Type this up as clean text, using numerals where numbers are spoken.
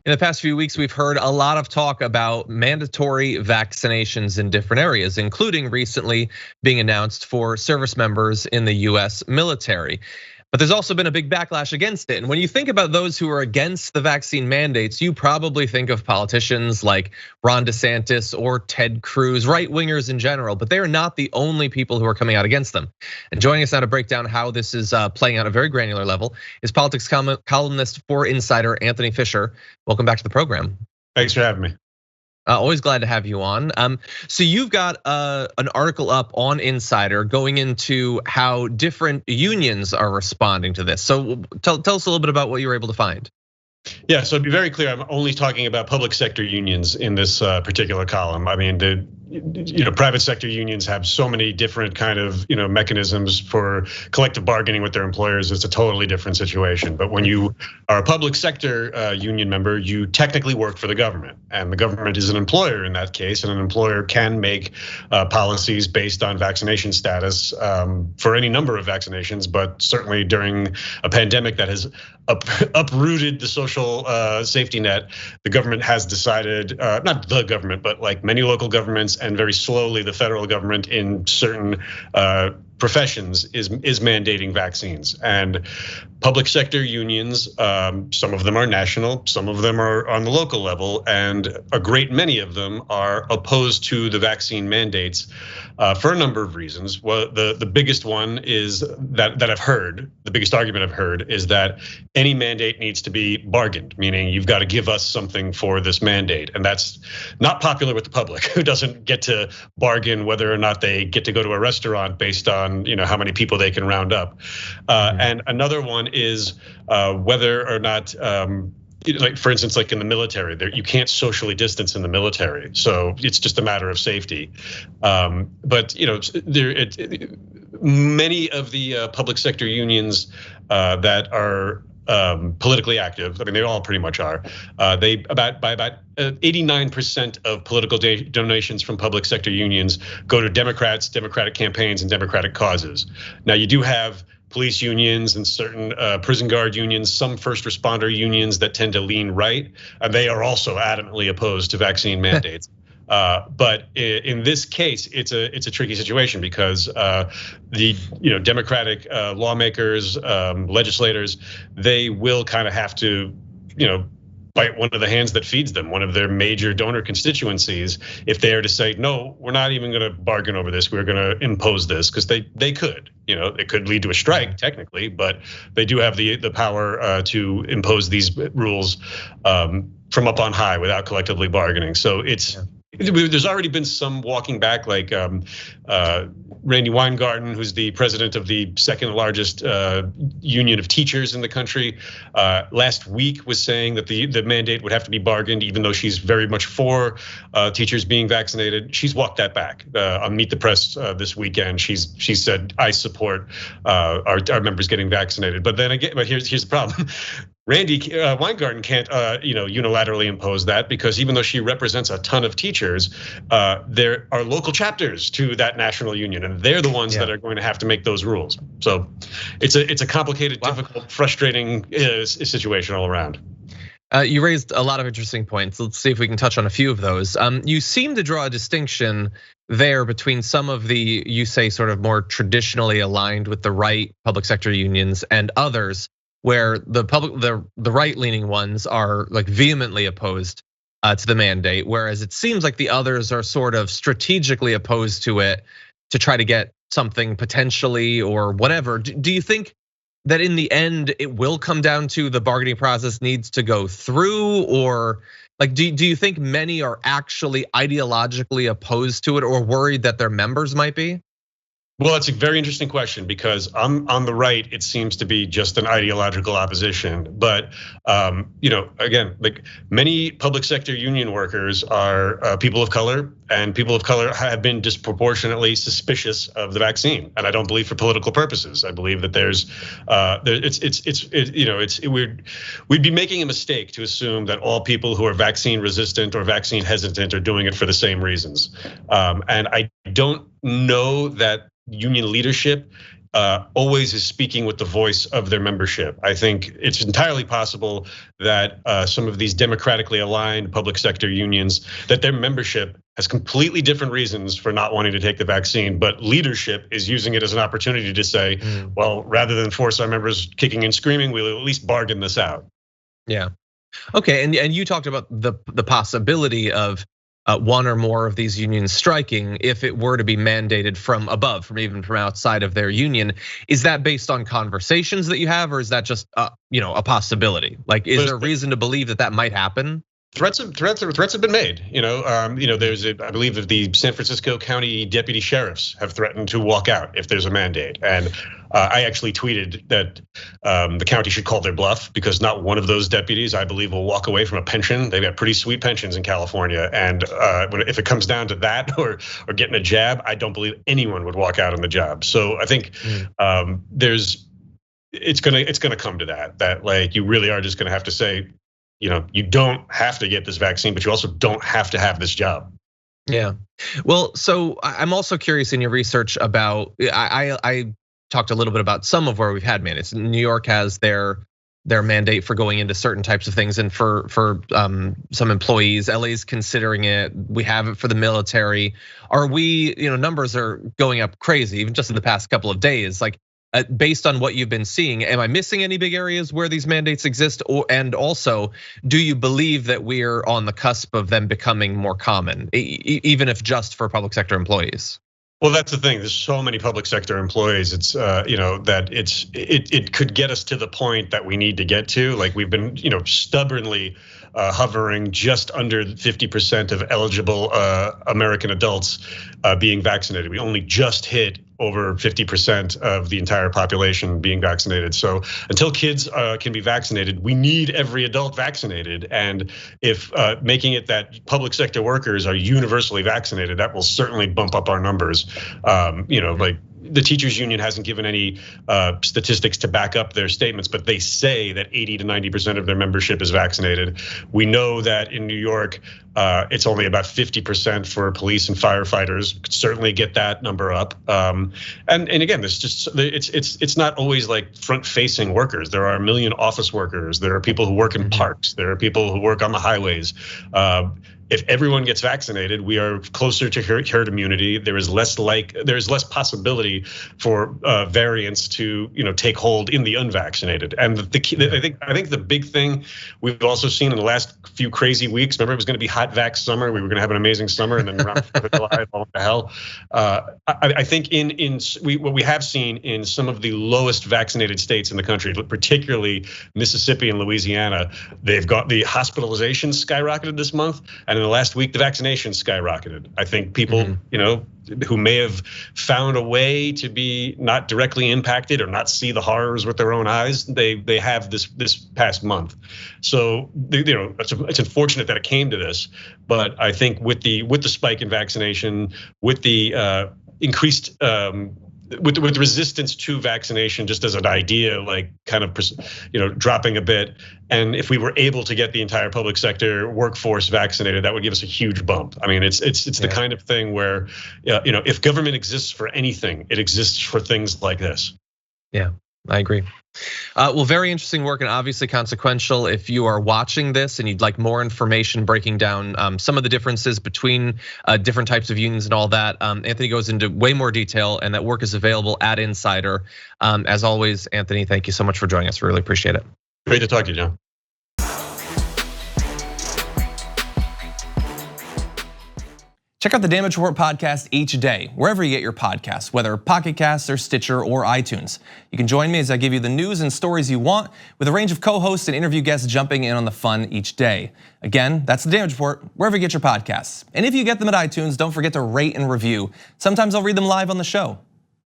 In the past few weeks, we've heard a lot of talk about mandatory vaccinations in different areas, including recently being announced for service members in the US military. But there's also been a big backlash against it. And when you think about those who are against the vaccine mandates, you probably think of politicians like Ron DeSantis or Ted Cruz, right wingers in general, but they are not the only people who are coming out against them. And joining us now to break down how this is playing out at a very granular level is politics columnist for Insider, Anthony Fisher. Welcome back to the program. Thanks for having me. Always glad to have you on. So you've got an article up on Insider going into how different unions are responding to this. So tell us a little bit about what you were able to find. Yeah, so to be very clear, I'm only talking about public sector unions in this particular column. I mean, private sector unions have so many different kind of mechanisms for collective bargaining with their employers. It's a totally different situation. But when you are a public sector union member, you technically work for the government, and the government is an employer in that case, and an employer can make policies based on vaccination status for any number of vaccinations, but certainly during a pandemic that has uprooted the social safety net, the government has decided, not the government, but like many local governments and very slowly the federal government in certain professions is mandating vaccines. And public sector unions, some of them are national, some of them are on the local level, and a great many of them are opposed to the vaccine mandates for a number of reasons. Well, the biggest one is that I've heard, the biggest argument I've heard is that any mandate needs to be bargained, meaning you've got to give us something for this mandate. And that's not popular with the public, who doesn't get to bargain whether or not they get to go to a restaurant based on how many people they can round up. And another one is whether or not, like for instance, like in the military, you can't socially distance in the military, so it's just a matter of safety. But many of the public sector unions that are politically active, I mean, they all pretty much are. By about 89% of political donations from public sector unions go to Democrats, Democratic campaigns, and Democratic causes. Now, you do have police unions and certain prison guard unions, some first responder unions that tend to lean right, and they are also adamantly opposed to vaccine mandates. But in this case, it's a tricky situation because the Democratic lawmakers, legislators, they will kind of have to bite one of the hands that feeds them, one of their major donor constituencies, if they are to say, no, we're not even going to bargain over this, we're going to impose this, because they could, it could lead to a strike technically, but they do have the power to impose these rules from up on high without collectively bargaining. So there's already been some walking back, like Randy Weingarten, who's the president of the second largest union of teachers in the country, last week was saying that the mandate would have to be bargained, even though she's very much for teachers being vaccinated. She's walked that back on Meet the Press this weekend. She said, I support our members getting vaccinated. But then again, here's the problem. Randy Weingarten can't, unilaterally impose that, because even though she represents a ton of teachers, there are local chapters to that national union, and they're the ones that are going to have to make those rules. So it's a complicated, difficult, frustrating situation all around. You raised a lot of interesting points. Let's see if we can touch on a few of those. You seem to draw a distinction there between some of the, you say, sort of more traditionally aligned with the right public sector unions and others, where the right-leaning ones are like vehemently opposed to the mandate, whereas it seems like the others are sort of strategically opposed to it to try to get something potentially or whatever. Do you think that in the end it will come down to the bargaining process needs to go through, or like do you think many are actually ideologically opposed to it or worried that their members might be? Well, that's a very interesting question, because on the right, it seems to be just an ideological opposition. But again, like many public sector union workers are people of color, and people of color have been disproportionately suspicious of the vaccine. And I don't believe for political purposes. I believe that we'd be making a mistake to assume that all people who are vaccine resistant or vaccine hesitant are doing it for the same reasons. And I don't know that union leadership always is speaking with the voice of their membership. I think it's entirely possible that some of these democratically aligned public sector unions, that their membership has completely different reasons for not wanting to take the vaccine, but leadership is using it as an opportunity to say, well, rather than force our members kicking and screaming, we'll at least bargain this out. Yeah. Okay, and you talked about the possibility of one or more of these unions striking if it were to be mandated from above, from outside of their union. Is that based on conversations that you have, or is that just a possibility? Like, is there reason to believe that that might happen? Threats have been made. There's I believe that the San Francisco County deputy sheriffs have threatened to walk out if there's a mandate. And I actually tweeted that the county should call their bluff, because not one of those deputies, I believe, will walk away from a pension. They've got pretty sweet pensions in California, and if it comes down to that or getting a jab, I don't believe anyone would walk out on the job. So I think it's gonna come to that like you really are just gonna have to say, you don't have to get this vaccine, but you also don't have to have this job. Yeah. Well, so I'm also curious in your research about, I talked a little bit about some of where we've had mandates. New York has their mandate for going into certain types of things, and for some employees, LA's considering it. We have it for the military. Are we, numbers are going up crazy, even just in the past couple of days. Like, based on what you've been seeing, am I missing any big areas where these mandates exist? And also, do you believe that we're on the cusp of them becoming more common, even if just for public sector employees? Well, that's the thing. There's so many public sector employees. It's that it could get us to the point that we need to get to. Like, we've been stubbornly hovering just under 50% of eligible American adults being vaccinated. We only just hit over 50% of the entire population being vaccinated. So until kids can be vaccinated, we need every adult vaccinated. And if making it that public sector workers are universally vaccinated, that will certainly bump up our numbers. Like, the teachers union hasn't given any statistics to back up their statements, but they say that 80 to 90% of their membership is vaccinated. We know that in New York, it's only about 50% for police and firefighters. Could certainly get that number up. And again, it's not always like front-facing workers. There are a million office workers. There are people who work in parks. There are people who work on the highways. If everyone gets vaccinated, we are closer to herd immunity. There's less possibility for variants to take hold in the unvaccinated. And I think the big thing we've also seen in the last few crazy weeks. Remember, it was going to be hot vax summer. We were going to have an amazing summer, and then around 4th of July, all the hell. I think what we have seen in some of the lowest vaccinated states in the country, particularly Mississippi and Louisiana, they've got the hospitalizations skyrocketed this month, and in the last week, the vaccination skyrocketed. I think people, who may have found a way to be not directly impacted or not see the horrors with their own eyes, they have this past month. So it's unfortunate that it came to this, but I think with the spike in vaccination, with the increased with resistance to vaccination, just as an idea, like kind of dropping a bit. And if we were able to get the entire public sector workforce vaccinated, that would give us a huge bump. I mean, it's the kind of thing where if government exists for anything, it exists for things like this. Yeah, I agree. Well, very interesting work and obviously consequential. If you are watching this and you'd like more information breaking down some of the differences between different types of unions and all that, Anthony goes into way more detail, and that work is available at Insider. As always, Anthony, thank you so much for joining us. We really appreciate it. Great to talk to you, John. Check out the Damage Report podcast each day, wherever you get your podcasts, whether Pocket Casts or Stitcher or iTunes. You can join me as I give you the news and stories you want, with a range of co-hosts and interview guests jumping in on the fun each day. Again, that's the Damage Report, wherever you get your podcasts. And if you get them at iTunes, don't forget to rate and review. Sometimes I'll read them live on the show.